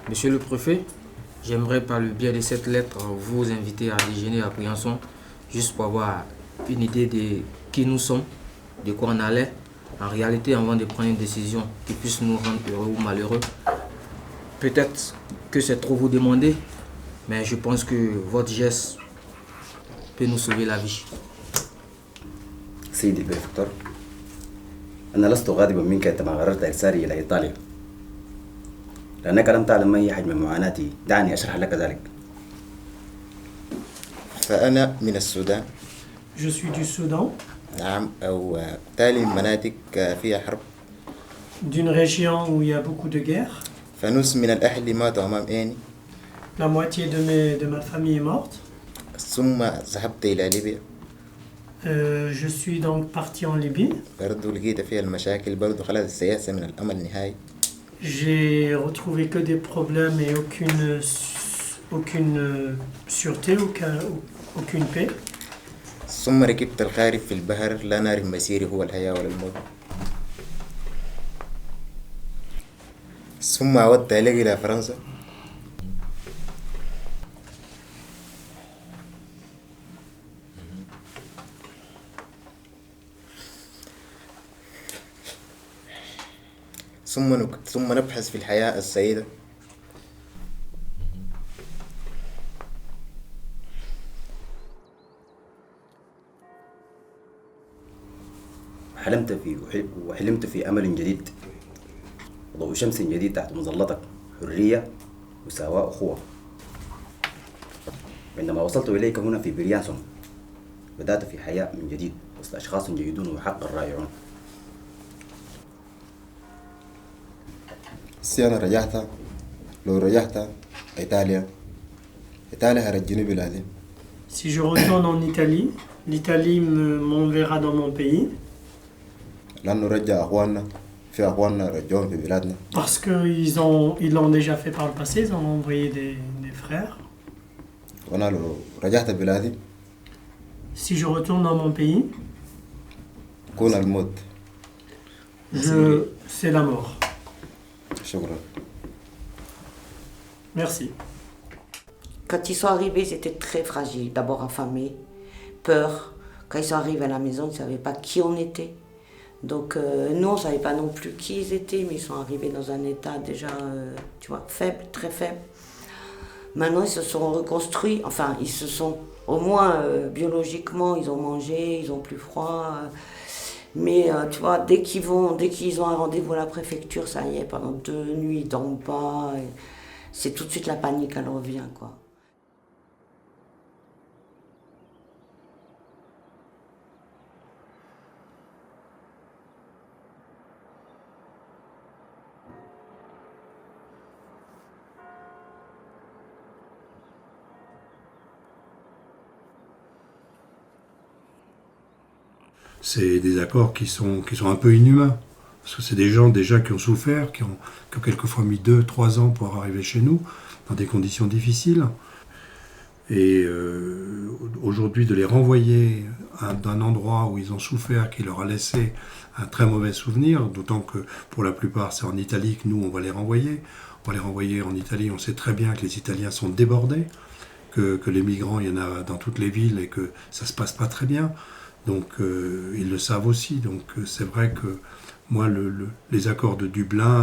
Monsieur le préfet, j'aimerais par le biais de cette lettre vous inviter à déjeuner à Briançon, juste pour avoir une idée de qui nous sommes, de quoi on allait. En réalité, avant de prendre une décision qui puisse nous rendre heureux ou malheureux, peut-être que c'est trop vous demander, mais je pense que votre geste peut nous sauver la vie. سيدي الدكتور، أنا لست غاضبا منك عندما قررت إرسالي إلى إيطاليا، لأنك لم تعلم أي حجم من معاناتي. دعني أشرح لك ذلك. فأنا من السودان. Je suis du Soudan. نعم، أو تالي مناطق فيها حرب. D'une région où il y a beaucoup de guerres. فنص من الأهل ماتوا أمام عيني. La moitié de ma famille est morte. ثم ذهبت إلى ليبيا. Je suis donc parti en Libye. برضو لقيت فيها المشاكل، برضو خلاص السياسة من الأمل نهائي. J'ai retrouvé que des problèmes et aucune sûreté, aucune paix. ثم ركبت القارب في البحر، لا نعرف مسيري هو الحياة ولا الموت. ثم عودت إلى فرنسا. ثم نبحث في الحياة السعيدة. وحلمت في أمل جديد، وضوء شمس جديد تحت مظلتك، حرية، مساواة، أخوة. عندما وصلت إليك هنا في بريانسون بدأت في حياة من جديد وسط أشخاص جيدون وحقا رائعون. Si أنا رجعت، لو رجعت إيطاليا هرجعني بلادي. Si je retourne en Italie, l'Italie m'enverra dans mon pays. لأنه رجع أخواننا، في أخواننا رجعون في بلادنا. Parce qu'ils l'ont déjà fait par le passé, ils ont envoyé des frères. وأنا لو رجعت بلادي، Si je retourne dans mon pays, يكون الموت. c'est la mort. شكرا. Merci. Quand ils sont arrivés, ils étaient très fragiles. D'abord affamés, peur. Quand ils sont arrivés à la maison, ils ne savaient pas qui on était. Donc nous, on ne savait pas non plus qui ils étaient, mais ils sont arrivés dans un état déjà, tu vois, faible, très faible. Maintenant, ils se sont reconstruits. Enfin, ils se sont, au moins biologiquement, ils ont mangé, ils ont plus froid. Mais tu vois, dès qu'ils ont un rendez-vous à la préfecture, ça y est, pendant 2 nuits, ils dorment pas. C'est tout de suite la panique, elle revient, quoi. C'est des accords qui sont un peu inhumains. Parce que c'est des gens déjà qui ont souffert, qui ont quelquefois mis 2-3 ans pour arriver chez nous, dans des conditions difficiles. Et aujourd'hui, de les renvoyer d'un endroit où ils ont souffert, qui leur a laissé un très mauvais souvenir, d'autant que pour la plupart, c'est en Italie que nous, on va les renvoyer. On va les renvoyer en Italie, on sait très bien que les Italiens sont débordés, que les migrants, il y en a dans toutes les villes et que ça se passe pas très bien. Donc ils le savent aussi. Donc c'est vrai que moi, les accords de Dublin,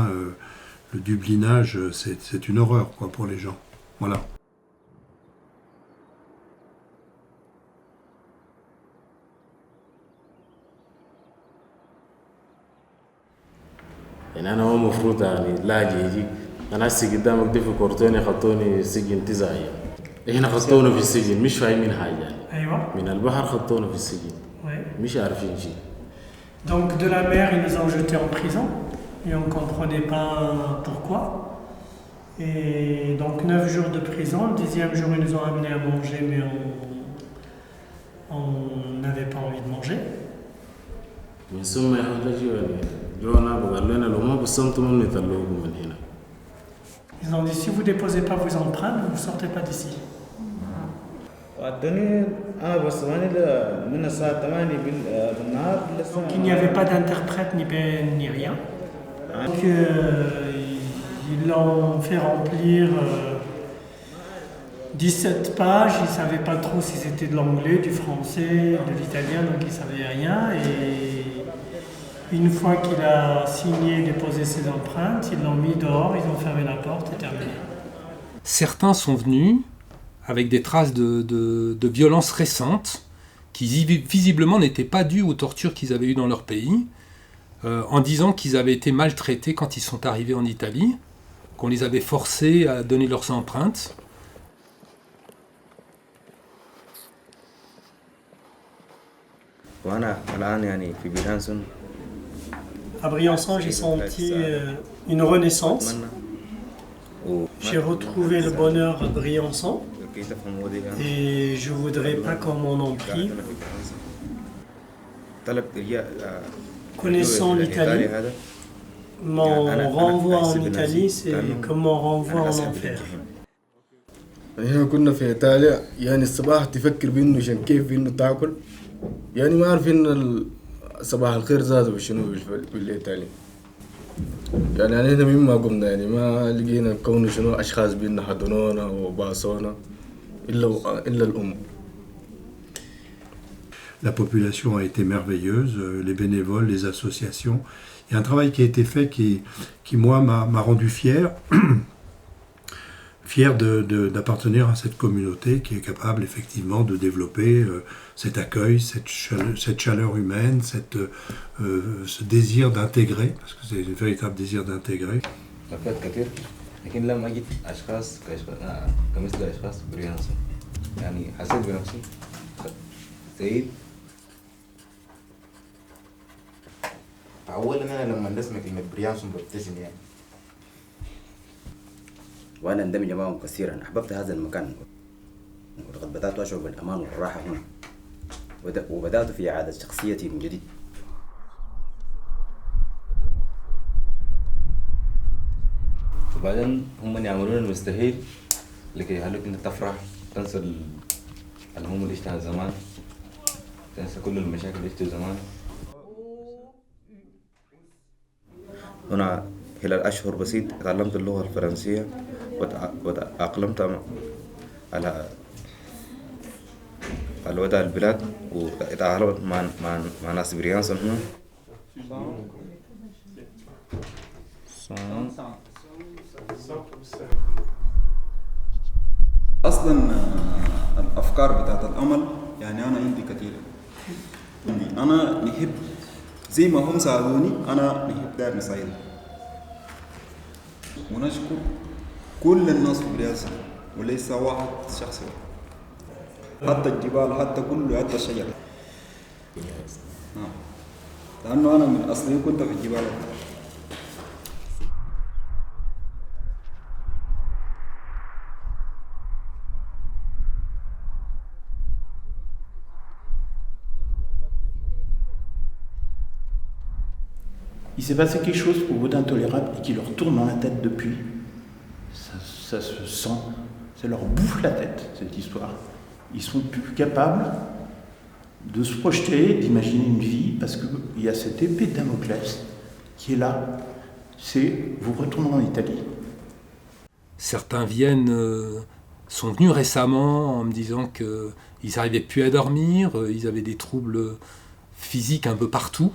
le dublinage, c'est une horreur quoi, pour les gens. Voilà. يعني أنا هو مفروض يعني لاجي يجي أنا هسي قدامك دي في كورتوني خطوني سجن 9 أيام. إحنا خطونا في السجن مش فاهمين حاجة يعني. أيوة. من البحر خطونا في السجن. Ouais. مش عارفين شيء. Donc de la mer, ils nous ont jetés en prison et on ne comprenait pas pourquoi. Et donc 9 jours de prison, le 10e jour ils nous ont amenés à manger mais on n'avait pas envie de manger. من ثم يحتاج جونا بقول لنا لو ما بصمتم من يطلعوكم من هنا. Ils ont dit si vous ne déposez pas vos empreintes, vous ne sortez pas d'ici. Donc il n'y avait pas d'interprète ni rien. Donc il Ils l'ont fait remplir 17 pages. Ils ne savaient pas trop si c'était de l'anglais, du français, de l'italien, donc ils ne savaient rien. Et une fois qu'il a signé, déposé ses empreintes, ils l'ont mis dehors, ils ont fermé la porte et terminé. Certains sont venus avec des traces de violences récentes qui visiblement n'étaient pas dues aux tortures qu'ils avaient eues dans leur pays, en disant qu'ils avaient été maltraités quand ils sont arrivés en Italie, qu'on les avait forcés à donner leurs empreintes. À Briançon, j'ai senti une renaissance. J'ai retrouvé le bonheur à Briançon et je voudrais pas qu'on m'en en prive. Connaissant l'Italie, mon renvoi en Italie, c'est comme mon renvoi en enfer. هنا كنا في إيطاليا يعني الصباح تفكر بإنه عشان كيف إنه تاكل يعني ما أعرف إن صباح الخير زاد بشنو بالإيطالي يعني هنا مما قمنا يعني ما لقينا كونه شنو أشخاص بينا حضنونا وباصونا إلا الأم. La population a été merveilleuse, les bénévoles, les associations. Il y a un travail qui a été fait qui moi, m'a rendu fier. Fier d'appartenir à cette communauté qui est capable effectivement de développer cet accueil, cette chaleur humaine, ce désir d'intégrer, parce que c'est un véritable désir d'intégrer. أولا أنا لما نسمع كلمة بريانسون ببتسم يعني. وأنا أندمج معهم كثيرا. أحببت هذا المكان ولقد بدأت أشعر بالأمان والراحة هنا وبدأت في إعادة شخصيتي من جديد. وبعدين هم يعملون المستحيل لكي يخلوك أنت تفرح تنسى الهموم اللي عشتها زمان تنسى كل المشاكل اللي عشتها زمان. هنا خلال أشهر بسيط تعلمت اللغة الفرنسية وتأقلمت على وضع البلاد وتعاملت مع ناس بريانسون هنا. أصلا الأفكار بتاعت الأمل يعني أنا عندي كثير. أنا نحب زي ما هم ساعدوني أنا نحب داير نساعدهم ونشكر كل الناس في بريانسون وليس واحد شخص حتى الجبال حتى كله حتى الشجر لأنه أنا من أصلي كنت في الجبال. Il s'est passé quelque chose pour eux d'intolérable et qui leur tourne dans la tête depuis. Ça se sent, ça leur bouffe la tête, cette histoire. Ils sont plus capables de se projeter, d'imaginer une vie, parce qu'il y a cette épée de Damoclès qui est là. C'est vous retournez en Italie. Certains sont venus récemment en me disant qu'ils n'arrivaient plus à dormir, ils avaient des troubles physiques un peu partout.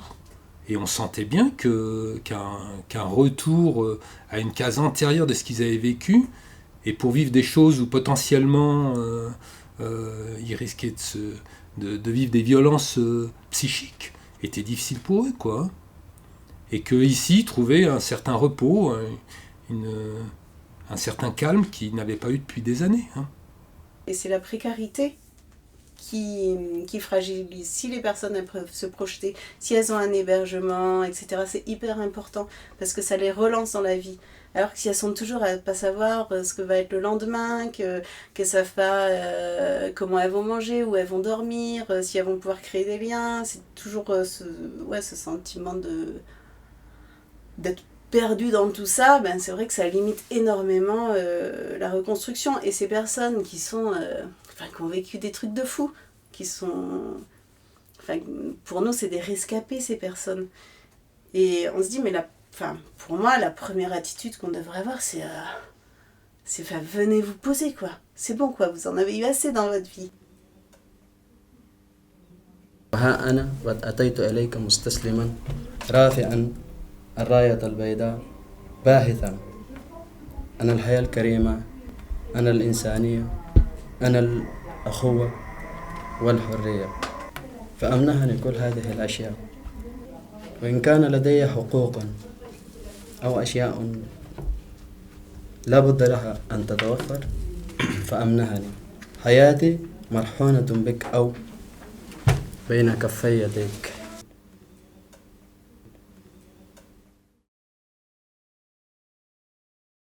Et on sentait bien qu'un retour à une case antérieure de ce qu'ils avaient vécu, et pour vivre des choses où potentiellement ils risquaient de vivre des violences psychiques, était difficile pour eux, quoi. Et qu'ici, ils trouvaient un certain repos, un certain calme qu'ils n'avaient pas eu depuis des années. Hein. Et c'est la précarité qui fragilise. Si les personnes elles peuvent se projeter, si elles ont un hébergement, etc., c'est hyper important parce que ça les relance dans la vie. Alors que si elles sont toujours à ne pas savoir ce que va être le lendemain, qu'elles savent pas comment elles vont manger, où elles vont dormir, si elles vont pouvoir créer des liens, c'est toujours ce sentiment d'être perdu dans tout ça, ben c'est vrai que ça limite énormément la reconstruction. Et ces personnes qui sont... qui ont vécu des trucs de fou, pour nous c'est des rescapés ces personnes. Et on se dit mais Enfin, pour moi, la première attitude qu'on devrait avoir, c'est venez vous poser, quoi. C'est bon, quoi, vous en avez eu assez dans votre vie. ها أنا قد أتيت إليك مستسلما رافعا الراية البيضاء باحثا أنا الحياة الكريمة أنا الإنسانية أنا الأخوة والحرية فأمنحني كل هذه الأشياء وإن كان لدي حقوق أو أشياء لا بد لها أن تتوفر فأمنحني حياتي مرحونة بك أو بين كفي يديك.